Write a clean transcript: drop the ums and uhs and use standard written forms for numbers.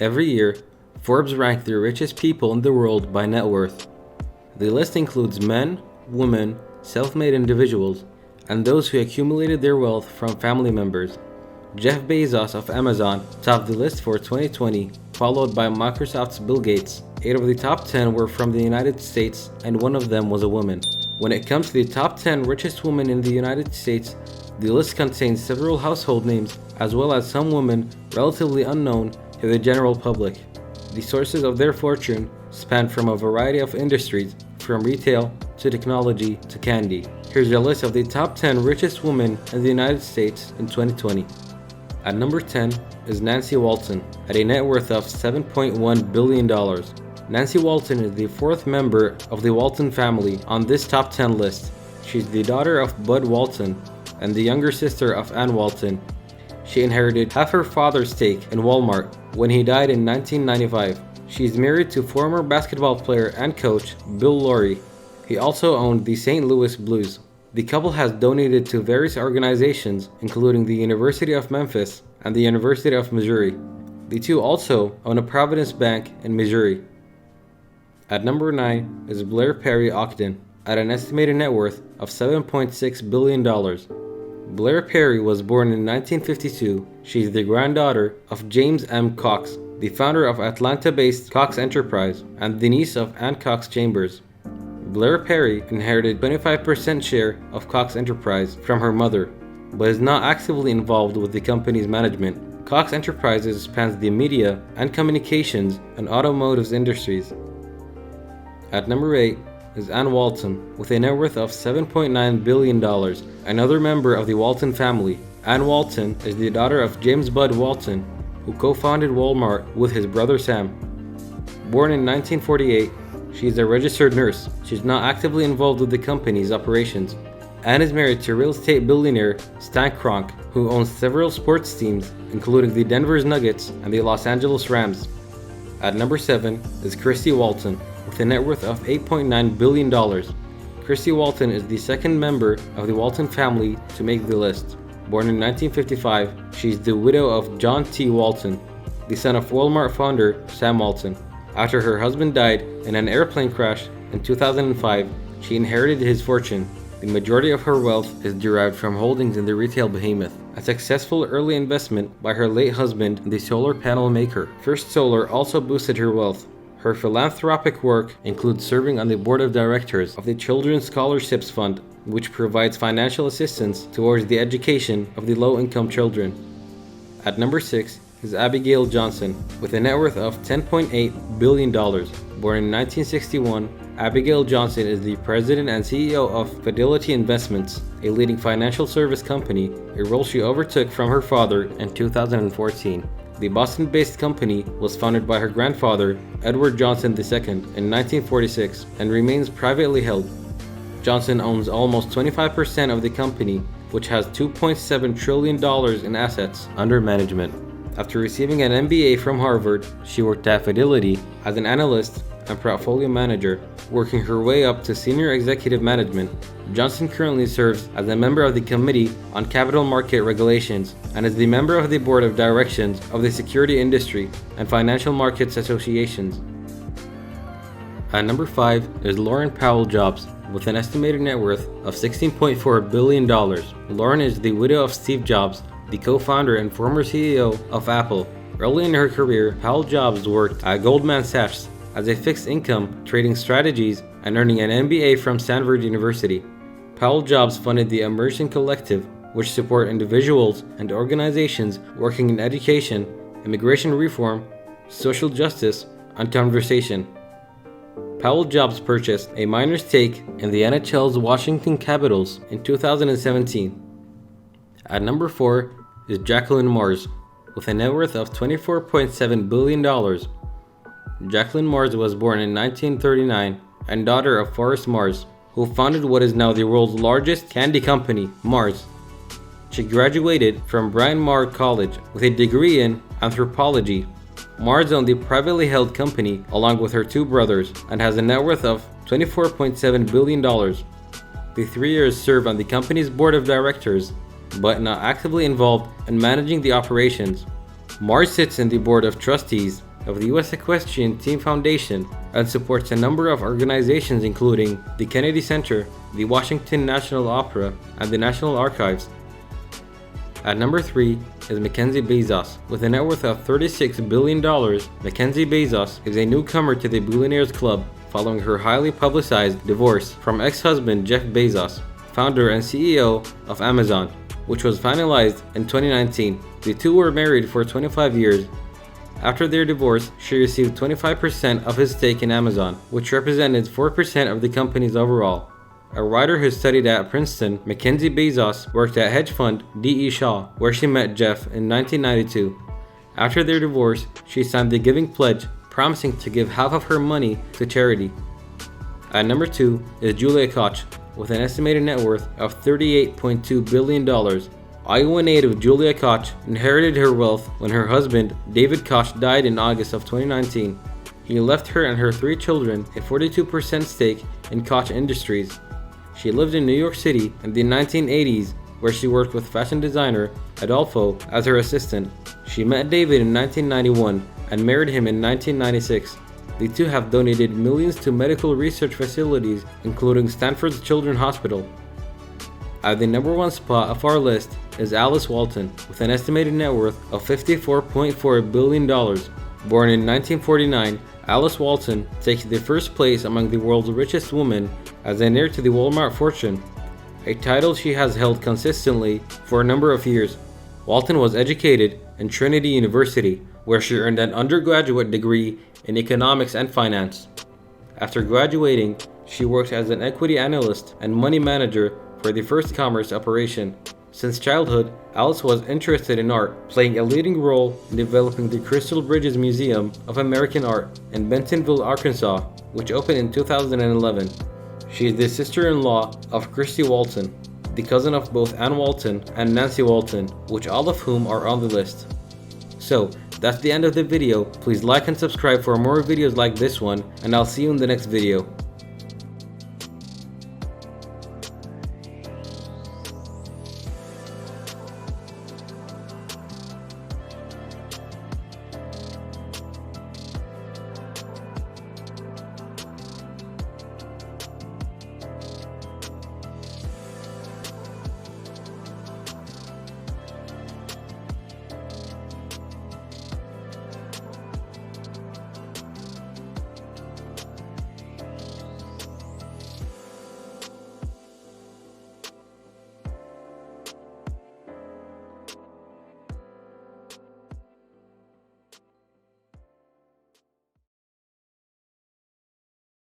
Every year, Forbes ranks the richest people in the world by net worth. The list includes men, women, self-made individuals, and those who accumulated their wealth from family members. Jeff Bezos of Amazon topped the list for 2020, followed by Microsoft's Bill Gates. 8 of the top 10 were from the United States, and one of them was a woman. When it comes to the top 10 richest women in the United States, the list contains several household names, as well as some women relatively unknown to the general public. The sources of their fortune span from a variety of industries, from retail to technology to candy. Here's a list of the top 10 richest women in the United States in 2020. At number 10 is Nancy Walton, at a net worth of $7.1 billion. Nancy Walton is the fourth member of the Walton family on this top 10 list. She's the daughter of Bud Walton and the younger sister of Ann Walton. She inherited half her father's stake in Walmart when he died in 1995. She is married to former basketball player and coach Bill Laurie. He also owned the St. Louis Blues. The couple has donated to various organizations, including the University of Memphis and the University of Missouri. The two also own a Providence Bank in Missouri. At number 9 is Blair Perry Ogden, at an estimated net worth of $7.6 billion. Blair Perry was born in 1952. She is the granddaughter of James M. Cox, the founder of Atlanta-based Cox Enterprise, and the niece of Ann Cox Chambers. Blair Perry inherited 25% share of Cox Enterprise from her mother, but is not actively involved with the company's management. Cox Enterprises spans the media and communications and automotive industries. At number 8 is Ann Walton, with a net worth of $7.9 billion, another member of the Walton family. Ann Walton is the daughter of James Bud Walton, who co-founded Walmart with his brother Sam. Born in 1948, she is a registered nurse. She is not actively involved with the company's operations. Ann is married to real estate billionaire Stan Kroenke, who owns several sports teams, including the Denver Nuggets and the Los Angeles Rams. At number 7 is Christy Walton, with a net worth of $8.9 billion. Christy Walton is the second member of the Walton family to make the list. Born in 1955, she is the widow of John T. Walton, the son of Walmart founder Sam Walton. After her husband died in an airplane crash in 2005, she inherited his fortune. The majority of her wealth is derived from holdings in the retail behemoth, a successful early investment by her late husband, the solar panel maker. First Solar also boosted her wealth. Her philanthropic work includes serving on the board of directors of the Children's Scholarships Fund, which provides financial assistance towards the education of the low-income children. At number 6 is Abigail Johnson, with a net worth of $10.8 billion. Born in 1961, Abigail Johnson is the president and CEO of Fidelity Investments, a leading financial service company, a role she overtook from her father in 2014. The Boston-based company was founded by her grandfather, Edward Johnson II, in 1946 and remains privately held. Johnson owns almost 25% of the company, which has $2.7 trillion in assets under management. After receiving an MBA from Harvard, she worked at Fidelity as an analyst and portfolio manager, working her way up to senior executive management. Johnson currently serves as a member of the Committee on Capital Market Regulations and is the member of the Board of Directions of the Security Industry and Financial Markets Associations. At number 5 is Lauren Powell Jobs, with an estimated net worth of $16.4 billion. Lauren is the widow of Steve Jobs, the co-founder and former CEO of Apple. Early in her career, Powell Jobs worked at Goldman Sachs as a fixed income trading strategies and earning an MBA from Stanford University. Powell Jobs funded the Immersion Collective, which support individuals and organizations working in education, immigration reform, social justice, and conversation. Powell Jobs purchased a minor stake in the NHL's Washington Capitals in 2017. At number 4 is Jacqueline Mars, with a net worth of $24.7 billion. Jacqueline Mars was born in 1939 and daughter of Forrest Mars, who founded what is now the world's largest candy company, Mars. She graduated from Bryn Mawr College with a degree in anthropology. Mars owned the privately held company along with her two brothers and has a net worth of $24.7 billion. The 3 years served on the company's board of directors, but not actively involved in managing the operations. Mars sits in the board of trustees of the U.S. Equestrian Team Foundation and supports a number of organizations including the Kennedy Center, the Washington National Opera, and the National Archives. At number 3 is Mackenzie Bezos. With a net worth of $36 billion, Mackenzie Bezos is a newcomer to the Billionaires Club following her highly publicized divorce from ex-husband Jeff Bezos, founder and CEO of Amazon, which was finalized in 2019. The two were married for 25 years. After their divorce, she received 25% of his stake in Amazon, which represented 4% of the company's overall. A writer who studied at Princeton, Mackenzie Bezos worked at hedge fund D.E. Shaw, where she met Jeff in 1992. After their divorce, she signed the Giving Pledge, promising to give half of her money to charity. At number 2 is Julia Koch, with an estimated net worth of $38.2 billion. Iowa native Julia Koch inherited her wealth when her husband, David Koch, died in August of 2019. He left her and her 3 children a 42% stake in Koch Industries. She lived in New York City in the 1980s, where she worked with fashion designer Adolfo as her assistant. She met David in 1991 and married him in 1996. The two have donated millions to medical research facilities, including Stanford's Children's Hospital. At the number 1 spot of our list is Alice Walton, with an estimated net worth of $54.4 billion. Born in 1949, Alice Walton takes the first place among the world's richest women as an heir to the Walmart fortune, a title she has held consistently for a number of years. Walton was educated in Trinity University, where she earned an undergraduate degree in economics and finance. After graduating, she worked as an equity analyst and money manager for the first commerce operation. Since childhood, Alice was interested in art, playing a leading role in developing the Crystal Bridges Museum of American Art in Bentonville, Arkansas, which opened in 2011. She is the sister-in-law of Christy Walton, the cousin of both Ann Walton and Nancy Walton, which all of whom are on the list. So, that's the end of the video. Please like and subscribe for more videos like this one, and I'll see you in the next video.